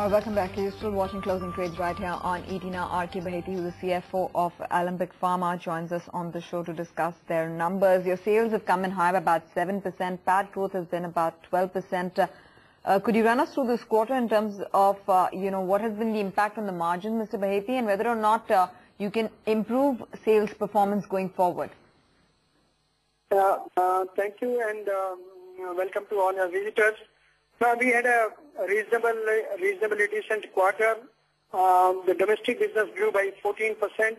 Welcome back. You're still watching Closing Trades right here on ET Now. R.K. Baheti, who's the CFO of Alembic Pharma, joins us on the show to discuss their numbers. Your sales have come in high by about 7%. PAT growth has been about 12%. Could you run us through this quarter in terms of, what has been the impact on the margin, Mr. Baheti, and whether or not you can improve sales performance going forward? Thank you, and welcome to all our visitors. We had a reasonably decent quarter. The domestic business grew by 14%.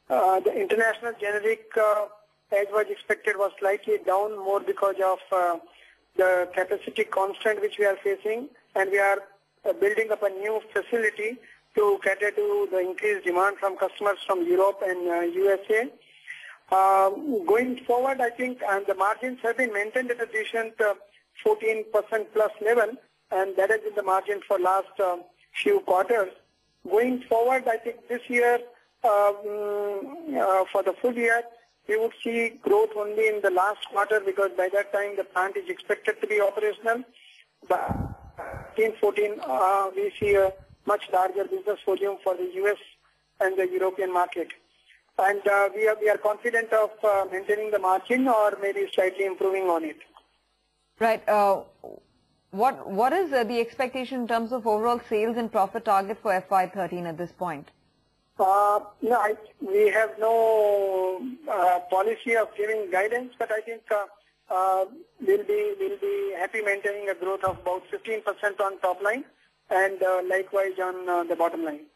The international generic, as was expected, was slightly down, more because of the capacity constraint which we are facing, and we are building up a new facility to cater to the increased demand from customers from Europe and USA. Going forward, I think the margins have been maintained at a decent 14% plus level, and that has been the margin for last few quarters. Going forward, I think this year, for the full year, we would see growth only in the last quarter, because by that time the plant is expected to be operational. But in 14, we see a much larger business volume for the US and the European market. And we are confident of maintaining the margin or maybe slightly improving on it. Right. What is the expectation in terms of overall sales and profit target for FY13 at this point? No, we have no policy of giving guidance, but I think we'll be happy maintaining a growth of about 15% on top line, and likewise on the bottom line.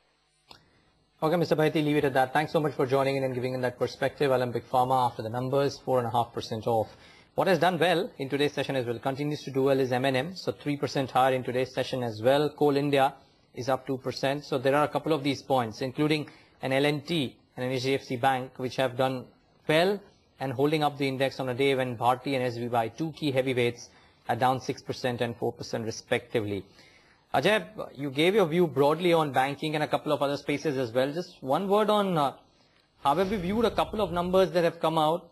Okay, Mr. Baheti, leave it at that. Thanks so much for joining in and giving in that perspective. Alembic Pharma, after the numbers, 4.5% off. What has done well in today's session as well, continues to do well, is M&M. So 3% higher in today's session as well. Coal India is up 2%. So there are a couple of these points, including an L&T and an HDFC Bank, which have done well and holding up the index on a day when Bharti and SBI, two key heavyweights, are down 6% and 4% respectively. Ajay, you gave your view broadly on banking and a couple of other spaces as well. Just one word on how have you viewed a couple of numbers that have come out.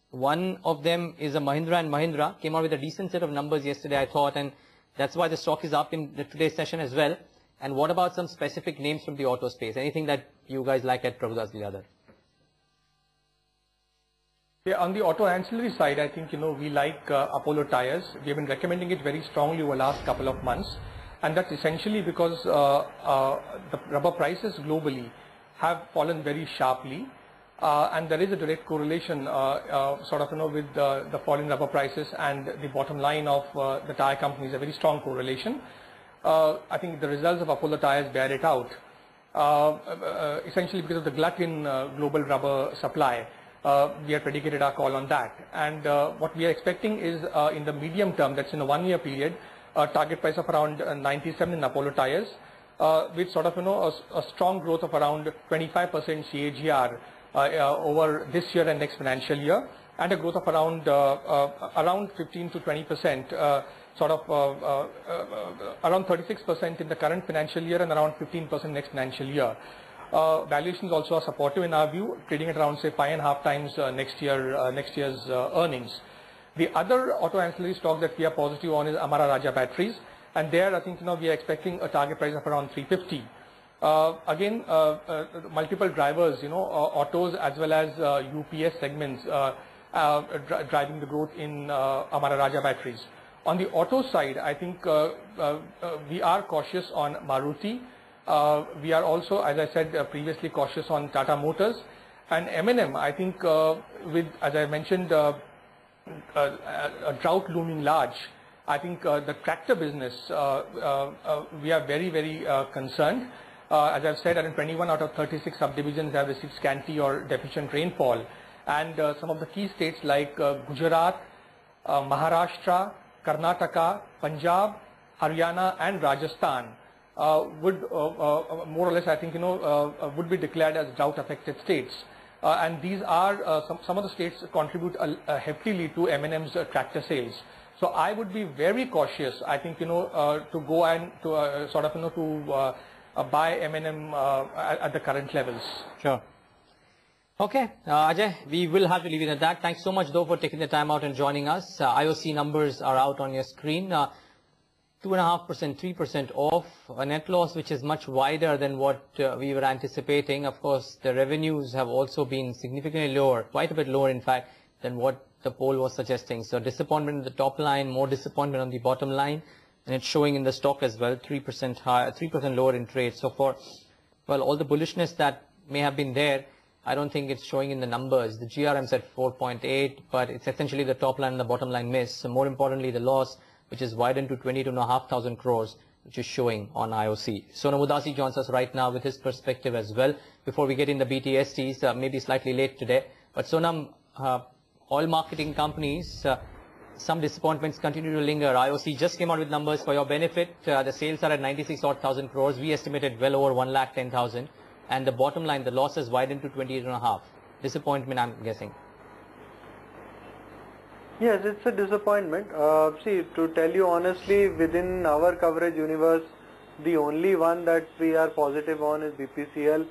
One of them is a Mahindra & Mahindra, came out with a decent set of numbers yesterday, I thought, and that's why the stock is up in today's session as well. And what about some specific names from the auto space? Anything that you guys like at Prabhudas Lilladher? Yeah, on the auto ancillary side, I think, we like Apollo Tyres. We have been recommending it very strongly over the last couple of months. And that's essentially because the rubber prices globally have fallen very sharply. And there is a direct correlation with the falling rubber prices and the bottom line of the tire companies, a very strong correlation. I think the results of Apollo Tyres bear it out. Essentially because of the glut in global rubber supply. We have predicated our call on that. And what we are expecting is in the medium term, that's in a 1-year period, a target price of around 97 in Apollo Tyres, with a strong growth of around 25% CAGR over this year and next financial year, and a growth of around 15 to 20%, around 36% in the current financial year and around 15% next financial year. Valuations also are supportive in our view, trading at around say 5.5 times next year's earnings. The other auto ancillary stock that we are positive on is Amara Raja Batteries, and there I think we are expecting a target price of around 350. Again, multiple drivers, autos as well as UPS segments driving the growth in Amara Raja Batteries. On the auto side, I think we are cautious on Maruti. We are also, as I said previously, cautious on Tata Motors. And M&M, I think with, as I mentioned, a drought looming large, I think the tractor business, we are very, very concerned. As I've said, 21 out of 36 subdivisions have received scanty or deficient rainfall. And some of the key states like Gujarat, Maharashtra, Karnataka, Punjab, Haryana and Rajasthan would more or less, I think, would be declared as drought-affected states. And these are, some of the states contribute heftily to M&M's tractor sales. So I would be very cautious, I think, to go and to buy M&M at the current levels. Sure. Okay, Ajay, we will have to leave it at that. Thanks so much, though, for taking the time out and joining us. IOC numbers are out on your screen. 2.5%, 3% off, a net loss which is much wider than what we were anticipating. Of course, the revenues have also been significantly lower, quite a bit lower in fact, than what the poll was suggesting. So disappointment in the top line, more disappointment on the bottom line, and it's showing in the stock as well, 3% higher, 3% lower in trade. So for, well, all the bullishness that may have been there, I don't think it's showing in the numbers. The GRM's at 4.8, but it's essentially the top line and the bottom line miss. So more importantly, the loss, which is widened to 22,500 crores, which is showing on IOC. Sonam Udasi joins us right now with his perspective as well. Before we get in the BTSTs, maybe slightly late today, but Sonam, oil marketing companies, some disappointments continue to linger. IOC just came out with numbers for your benefit. The sales are at 96,000 crores. We estimated well over 110,000. And the bottom line, the loss has widened to 28.5. Disappointment, I'm guessing. Yes, it's a disappointment. See, to tell you honestly, within our coverage universe, the only one that we are positive on is BPCL,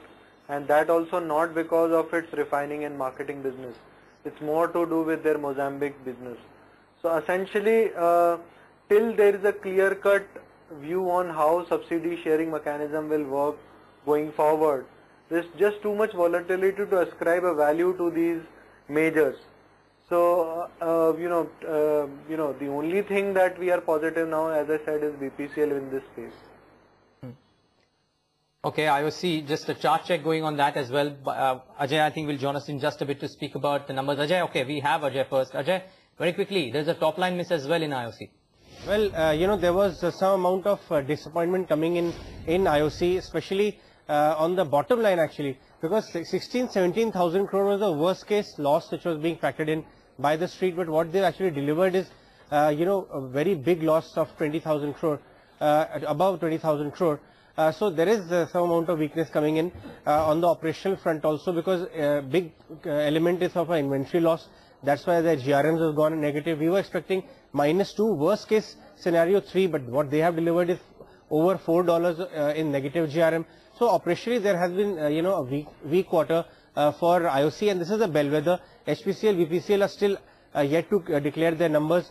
and that also not because of its refining and marketing business. It's more to do with their Mozambique business. So essentially, till there is a clear-cut view on how subsidy sharing mechanism will work going forward, there's just too much volatility to ascribe a value to these majors. So, the only thing that we are positive now, as I said, is BPCL in this space. Okay, IOC, just a chart check going on that as well. Ajay, I think will join us in just a bit to speak about the numbers. Ajay, okay, we have Ajay first. Ajay, very quickly, there's a top line miss as well in IOC. Well, there was some amount of disappointment coming in IOC, especially on the bottom line actually, because 17,000 crore was the worst case loss which was being factored in by the street, but what they actually delivered is, a very big loss of 20,000 crore, above 20,000 crore. So there is some amount of weakness coming in on the operational front also, because big element is of an inventory loss. That's why the GRMs have gone negative. We were expecting -2, worst case scenario 3, but what they have delivered is over $4 in negative GRM. So operationally there has been a weak quarter for IOC, and this is a bellwether. HPCL, BPCL are still yet to declare their numbers.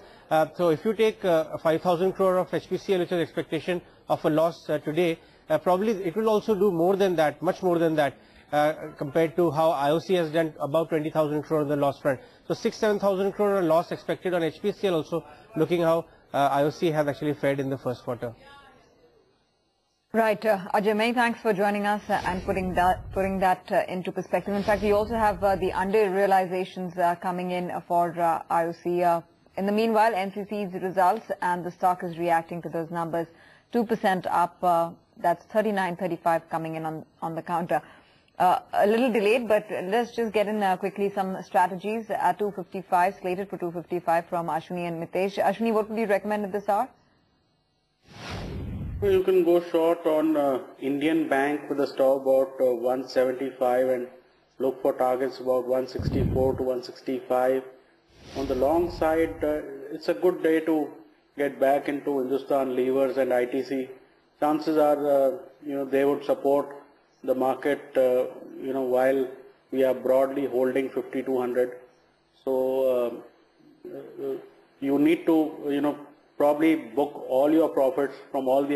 So if you take 5,000 crore of HPCL, which is expectation of a loss today, probably it will also do more than that, much more than that, compared to how IOC has done, about 20,000 crore on the loss front. So 6,000-7,000 crore loss expected on HPCL also, looking how IOC have actually fared in the first quarter. Right, Ajay, many thanks for joining us and putting that into perspective. In fact, we also have the under realizations coming in for IOC. In the meanwhile, NCC's results, and the stock is reacting to those numbers. 2% up, that's 39.35 coming in on the counter. A little delayed, but let's just get in quickly some strategies at 255, slated for 255 from Ashwini and Mitesh. Ashwini, what would you recommend at this hour? You can go short on Indian Bank with a stop about 175 and look for targets about 164 to 165. On the long side, it's a good day to get back into Hindustan Levers and ITC. Chances are, they would support the market, while we are broadly holding 5,200. So you need to, probably book all your profits from all the